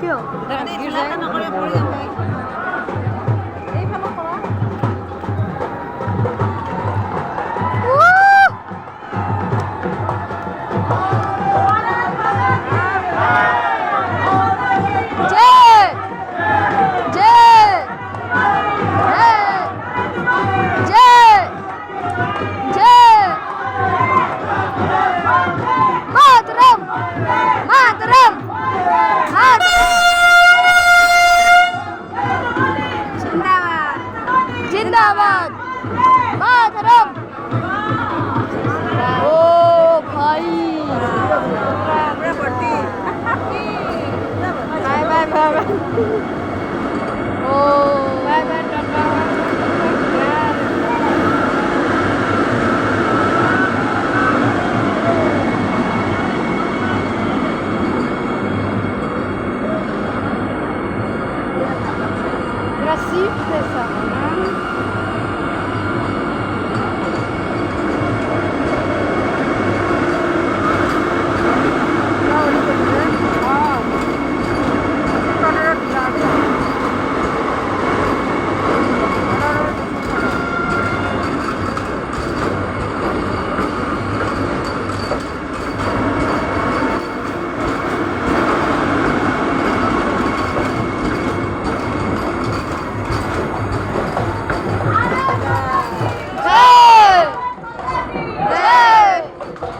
কিয়? जिंदाबाद मातरम। ओ भाई बाय बाय बाय ओ बाय बाय टाटा। Красив ça.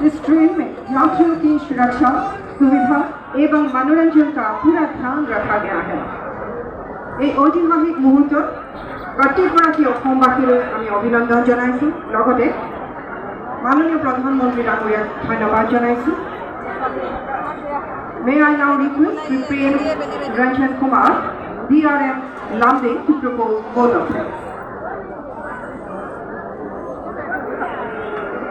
इस ट्रेन में यात्रियों की सुरक्षा, सुविधा एवं मनोरंजन का पूरा ध्यान रखा गया है। এই ঐতিহাসিক মুহূৰ্তত প্ৰত্যেকগৰাকী অসমবাসীলৈ আমি অভিনন্দন জনাইছো, লগতে মাননীয় প্ৰধানমন্ত্ৰী ডাঙৰীয়াক ধন্যবাদ জনাইছো। May I now request Supreme Ranjan Kumar, DRM Lamde, to propose both of them.